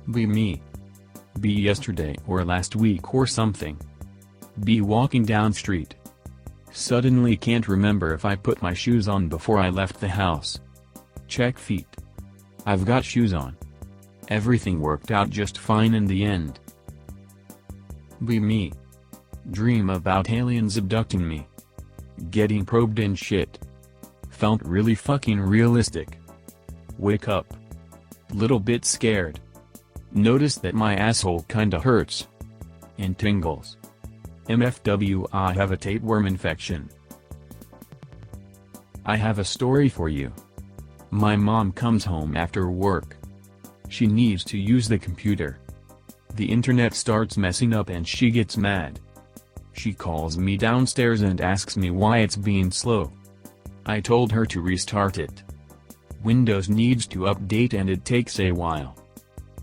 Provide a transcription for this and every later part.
Me. Be yesterday or last week or something. Be walking down street. Suddenly can't remember if I put my shoes on before I left the house. Check feet. I've got shoes on. Everything worked out just fine in the end. Me. Dream about aliens abducting me. Getting probed and shit. Felt really fucking realistic. Wake up. Little bit scared. Notice that my asshole kinda hurts. And tingles. MFW, I have a tapeworm infection. I have a story for you. My mom comes home after work. She needs to use the computer. The internet starts messing up and she gets mad. She calls me downstairs and asks me why it's being slow. I told her to restart it. Windows needs to update and it takes a while.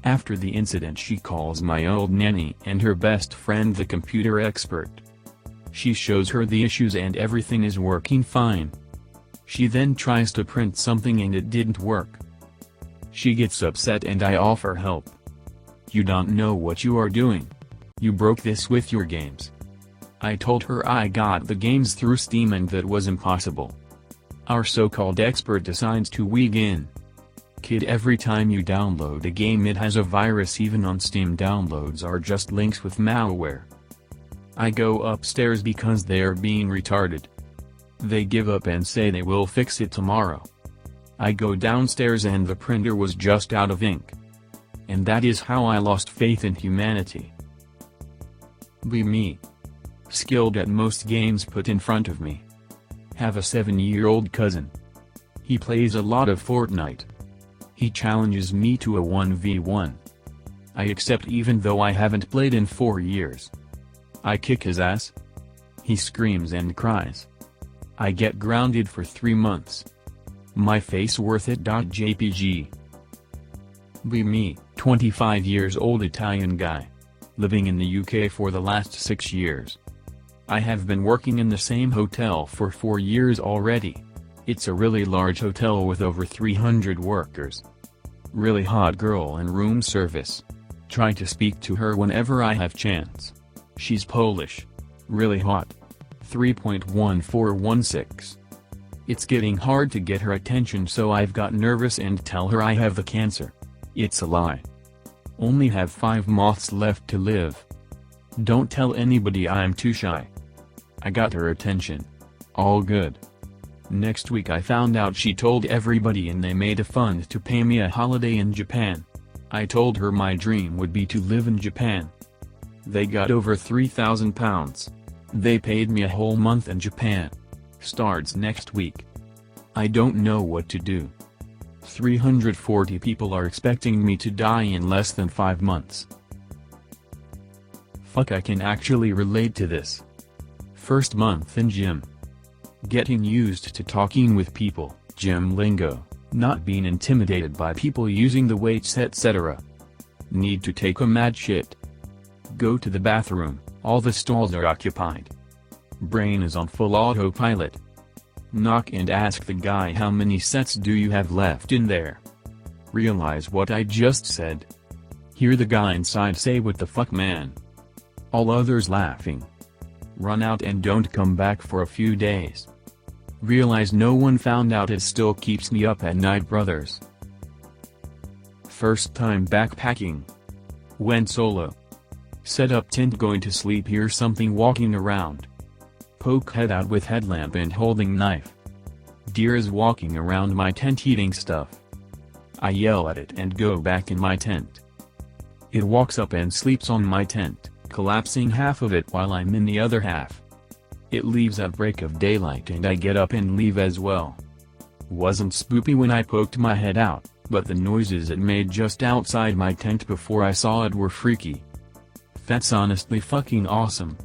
After the incident she calls my old nanny and her best friend the computer expert. She shows her the issues and everything is working fine. She then tries to print something and it didn't work. She gets upset and I offer help. You don't know what you are doing. You broke this with your games. I told her I got the games through Steam and that was impossible. Our so-called expert decides to weigh in. Kid, every time you download a game it has a virus. Even on Steam downloads are just links with malware. I go upstairs because they're being retarded. They give up and say they will fix it tomorrow. I go downstairs and the printer was just out of ink. And that is how I lost faith in humanity. Me. Skilled at most games put in front of me. Have a 7-year-old cousin. He plays a lot of Fortnite. He challenges me to a 1v1. I accept even though I haven't played in 4 years. I kick his ass. He screams and cries. I get grounded for 3 months. My face worth it. JPG. Me, 25 years old Italian guy. Living in the UK for the last 6 years. I have been working in the same hotel for 4 years already. It's a really large hotel with over 300 workers. Really hot girl in room service. Try to speak to her whenever I have chance. She's Polish. Really hot. 3.1416. It's getting hard to get her attention, so I've got nervous and tell her I have the cancer. It's a lie. Only have 5 months left to live. Don't tell anybody, I'm too shy. I got her attention. All good. Next week I found out she told everybody and they made a fund to pay me a holiday in Japan. I told her my dream would be to live in Japan. They got over £3,000. They paid me a whole month in Japan. Starts next week. I don't know what to do. 340 people are expecting me to die in less than 5 months. Fuck, I can actually relate to this. First month in gym. Getting used to talking with people, gym lingo, not being intimidated by people using the weights etc. Need to take a mad shit. Go to the bathroom, all the stalls are occupied. Brain is on full autopilot. Knock and ask the guy how many sets do you have left in there. Realize what I just said. Hear the guy inside say what the fuck man. All others laughing. Run out and don't come back for a few days. Realize no one found out, it still keeps me up at night, brothers. First time backpacking. Went solo. Set up tent, going to sleep, hear something walking around. Poke head out with headlamp and holding knife. Deer is walking around my tent eating stuff. I yell at it and go back in my tent. It walks up and sleeps on my tent, collapsing half of it while I'm in the other half. It leaves at break of daylight and I get up and leave as well. Wasn't spoopy when I poked my head out, but the noises it made just outside my tent before I saw it were freaky. That's honestly fucking awesome.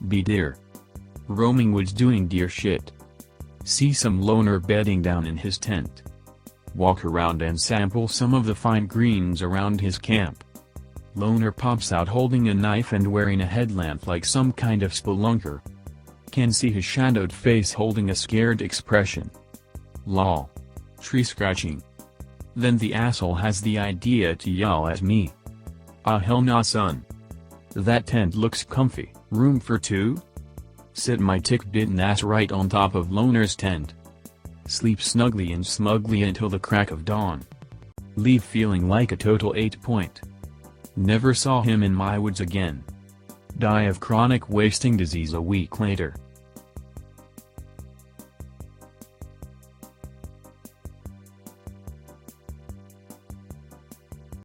Be deer. Roaming woods doing deer shit. See some loner bedding down in his tent. Walk around and sample some of the fine greens around his camp. Loner pops out holding a knife and wearing a headlamp like some kind of spelunker. Can see his shadowed face holding a scared expression. Lol. Tree scratching. Then the asshole has the idea to yell at me. "Ah hell nah son. That tent looks comfy, room for two? Sit my tick-bitten ass right on top of Loner's tent. Sleep snugly and smugly until the crack of dawn. Leave feeling like a total 8 point. Never saw him in my woods again. Die of chronic wasting disease a week later."